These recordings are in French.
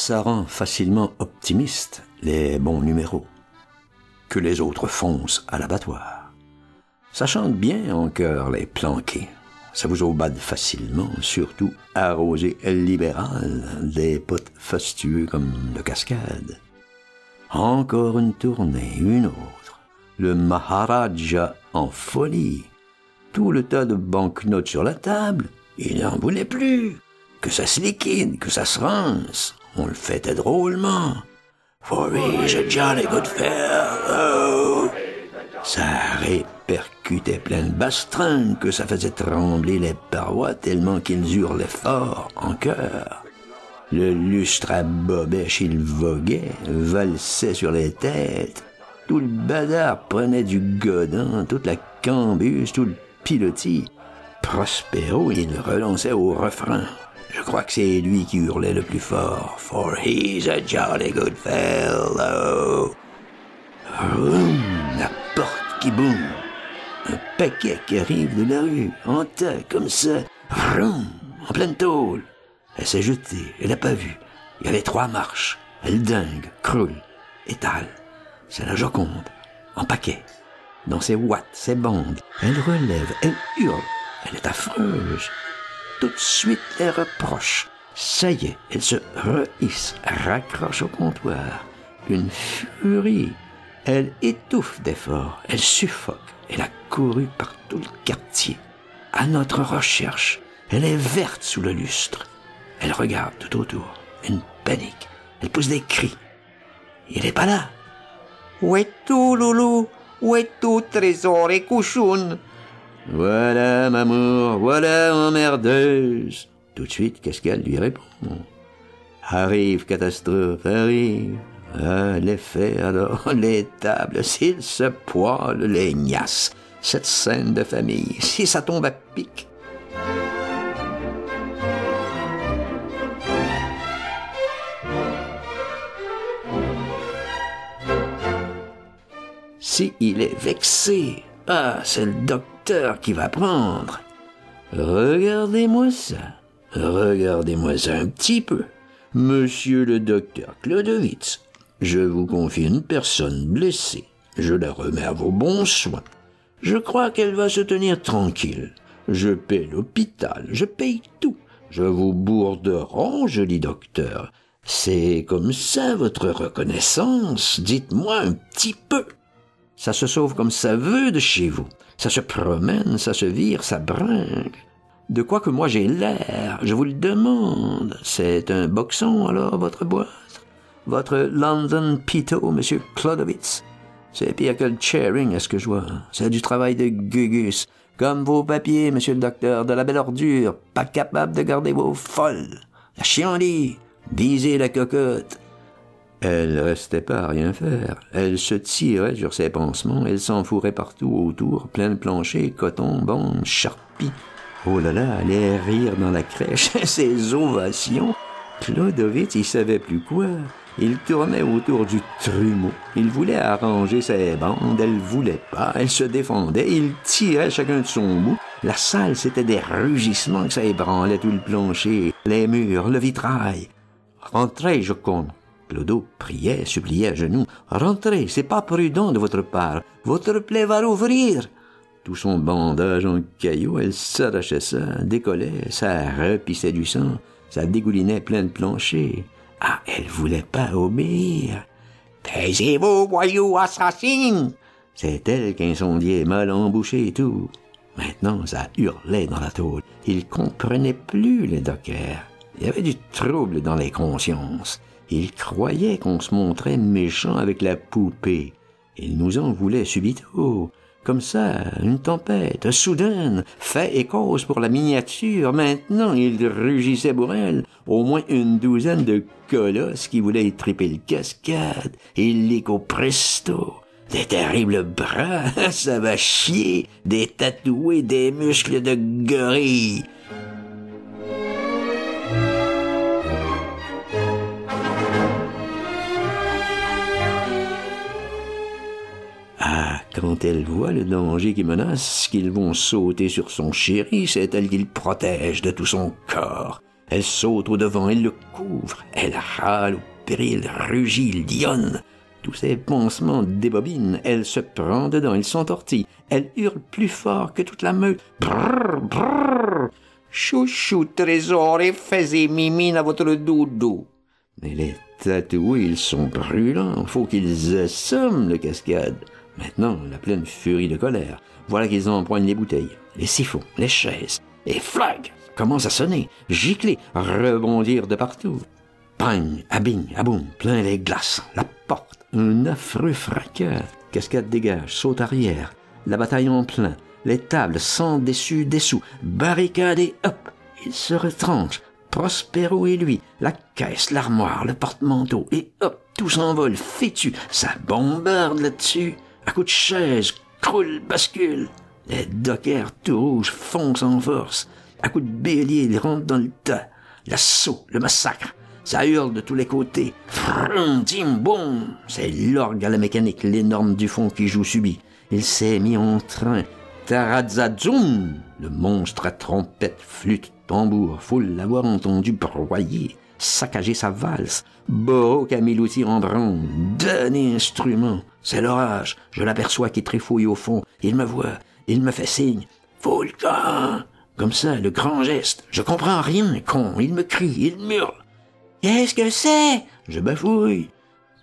ça rend facilement optimiste les bons numéros. Que les autres foncent à l'abattoir. Ça chante bien en chœur les planqués. Ça vous aubade facilement, surtout arrosé libéral des potes fastueux comme le Cascade. Encore une tournée, une autre. Le Maharaja en folie. Tout le tas de banknotes sur la table, il n'en voulait plus. Que ça se liquide, que ça se rince. On le fêtait drôlement. For he's a jolly good fellow. Ça répercutait plein de bastringues que ça faisait trembler les parois tellement qu'ils hurlaient fort en chœur. Le lustre à bobèche, il voguait, valsait sur les têtes. Tout le bazar prenait du godin, toute la cambuse, tout le pilotis. Prospero, il relançait au refrain. Je crois que c'est lui qui hurlait le plus fort. For he's a jolly good fellow. Vroom, la porte qui boum. Un paquet qui arrive de la rue, en tas, comme ça. Vroom, en pleine tôle. Elle s'est jetée, elle n'a pas vu. Il y avait 3 marches. Elle dingue, croule, étale. C'est la Joconde, en paquet. Dans ses watts, ses bandes. Elle relève, elle hurle. Elle est affreuse. Tout de suite, les reproches. Ça y est, elle se rehisse, raccroche au comptoir. Une furie. Elle étouffe d'efforts, elle suffoque. Elle a couru par tout le quartier. À notre recherche, elle est verte sous le lustre. Elle regarde tout autour. Une panique. Elle pousse des cris. Il n'est pas là. Où es tu, Loulou? Où es tu, trésor et couchoune? Voilà, mamour, voilà, emmerdeuse. Tout de suite, qu'est-ce qu'elle lui répond? Arrive, catastrophe, arrive. Ah, les faits, alors, les tables, s'ils se poilent, les gnasses. Cette scène de famille, si ça tombe à pic. Si il est vexé, ah, c'est le docteur qui va prendre. Regardez-moi ça un petit peu. Monsieur le docteur Clodovitz, je vous confie une personne blessée. Je la remets à vos bons soins. Je crois qu'elle va se tenir tranquille. Je paie l'hôpital, je paye tout. Je vous bourre de ron, joli docteur. C'est comme ça votre reconnaissance, dites-moi un petit peu. Ça se sauve comme ça veut de chez vous. Ça se promène, ça se vire, ça brinque. De quoi que moi j'ai l'air, je vous le demande. C'est un boxon, alors, votre boîte? Votre London Pito, monsieur Clodovitz? C'est pire que le chairing, à ce que je vois. C'est du travail de gugus. Comme vos papiers, monsieur le docteur, de la belle ordure. Pas capable de garder vos folles. La chienlit. Visez la cocotte. Elle restait pas à rien faire. Elle se tirait sur ses pansements, elle s'enfourrait partout autour, plein de planchers, coton, bandes, charpie. Oh là là, allait rire dans la crèche, ses ovations. Clodovitz, il savait plus quoi. Il tournait autour du trumeau. Il voulait arranger ses bandes, elle voulait pas, elle se défendait, il tirait chacun de son bout. La salle, c'était des rugissements que ça ébranlait tout le plancher, les murs, le vitrail. Rentrez, Joconde. Clodo priait, suppliait à genoux. « Rentrez, c'est pas prudent de votre part. Votre plaie va rouvrir. » Tout son bandage en cailloux, elle s'arrachait ça, décollait, ça repissait du sang, ça dégoulinait plein de planchers. Ah, elle voulait pas obéir. « Taisez-vous, voyous assassins !» C'est elle qui incendiait, mal embouché et tout. Maintenant, ça hurlait dans la tôle. Il comprenait plus les dockers. Il y avait du trouble dans les consciences. Il croyait qu'on se montrait méchant avec la poupée. Il nous en voulait subito. Comme ça, une tempête, soudaine, fait et cause pour la miniature. Maintenant, il rugissait pour elle. Au moins une douzaine de colosses qui voulaient triper le Cascade. Illico presto. Des terribles bras, ça va chier. Des tatoués, des muscles de gorille. Quand elle voit le danger qui menace, qu'ils vont sauter sur son chéri, c'est elle qui le protège de tout son corps. Elle saute au-devant, elle le couvre, elle râle au péril, rugit, lionne. Tous ses pansements débobinent, elle se prend dedans, il s'entortille, elle hurle plus fort que toute la meute. Brrr, brrr. Chouchou, trésor, et faisez mimine à votre doudou. Mais les tatoués, ils sont brûlants, faut qu'ils assomment le cascade. Maintenant, la pleine furie de colère, voilà qu'ils empoignent les bouteilles, les siphons, les chaises, et flag commence à sonner, gicler, rebondir de partout. Bang, abing, aboum, plein les glaces, la porte, un affreux fracas, cascade dégage, saute arrière, la bataille en plein, les tables sans dessus dessous, barricade et hop, il se retranche, Prospero et lui, la caisse, l'armoire, le porte-manteau, et hop, tout s'envole, fétu, ça bombarde là-dessus, à coups de chaise, croule, bascule, les dockers tout rouges foncent en force, à coups de bélier, ils rentrent dans le tas, l'assaut, le massacre, ça hurle de tous les côtés. Frum, tim, boum. C'est l'orgue à la mécanique, l'énorme du fond qui joue subit. Il s'est mis en train. Tarazzazoum. Le monstre à trompette, flûte, tambour, faut l'avoir entendu broyer, saccager sa valse. Boro qui a mis l'outil en branle, dernier instrument. C'est l'orage. Je l'aperçois qui trifouille au fond. Il me voit. Il me fait signe. Faut le camp. Comme ça, le grand geste. Je comprends rien, con. Il me crie, il hurle. Qu'est-ce que c'est? Je bafouille.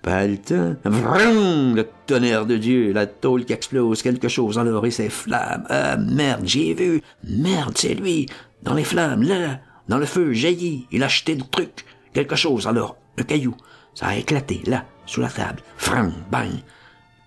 Pas le temps. Vroom! Le tonnerre de Dieu, la tôle qui explose, quelque chose alors et ses flammes. Ah, merde, j'ai vu. Merde, c'est lui. Dans les flammes, là. Dans le feu, jaillit. Il a jeté le truc. Quelque chose alors. Un caillou. Ça a éclaté, là, sous la table. Fram, bang.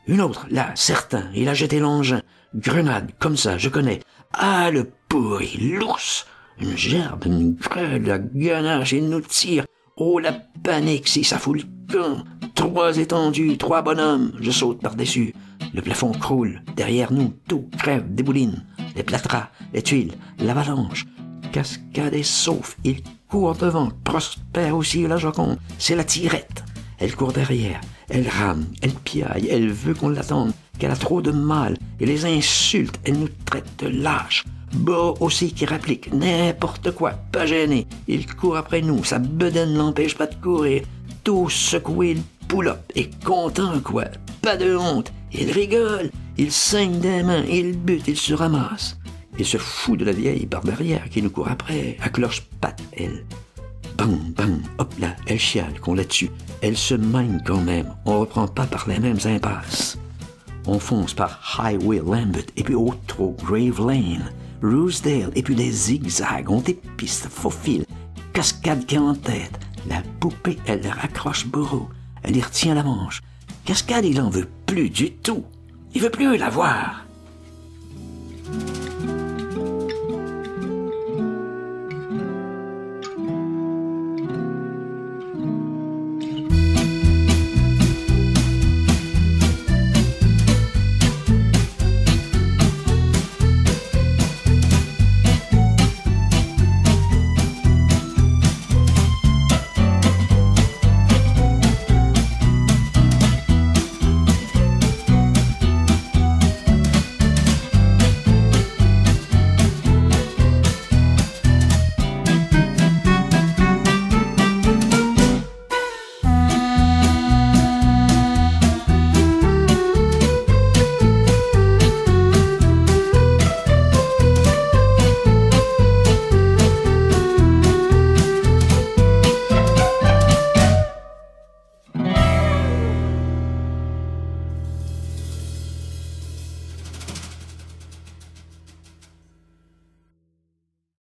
Une autre, là, certain. Il a jeté l'engin. Grenade, comme ça, je connais. Ah, le pourri, l'ours. Une gerbe, une grêle, la ganache, il nous tire. Oh, la panique, si ça fout le camp. 3 étendues, 3 bonhommes. Je saute par-dessus. Le plafond croule. Derrière nous, tout crève, débouline. Les plâtras, les tuiles, l'avalanche. Cascade et sauf. Il court devant. Prosper aussi, la Joconde. C'est la tirette. Elle court derrière. Elle rame, elle piaille. Elle veut qu'on l'attende. Qu'elle a trop de mal. Et les insulte. Elle nous traite de lâches. Bo aussi qui réplique n'importe quoi, pas gêné. Il court après nous, sa bedaine l'empêche pas de courir. Tout secoué, il pull-up, et content quoi, pas de honte. Il rigole, il saigne des mains, il bute, il se ramasse. Il se fout de la vieille par derrière qui nous court après, à cloche-patte, elle. Bang, bang, hop là, elle chiale qu'on la tue. Elle se mène quand même, on reprend pas par les mêmes impasses. On fonce par Highway Lambert et puis autre Grave Lane. Rosedale, et puis les zigzags, on des pistes, faufile, cascade qui est en tête. La poupée, elle raccroche Boro, elle y retient la manche. Cascade, il en veut plus du tout. Il veut plus la voir.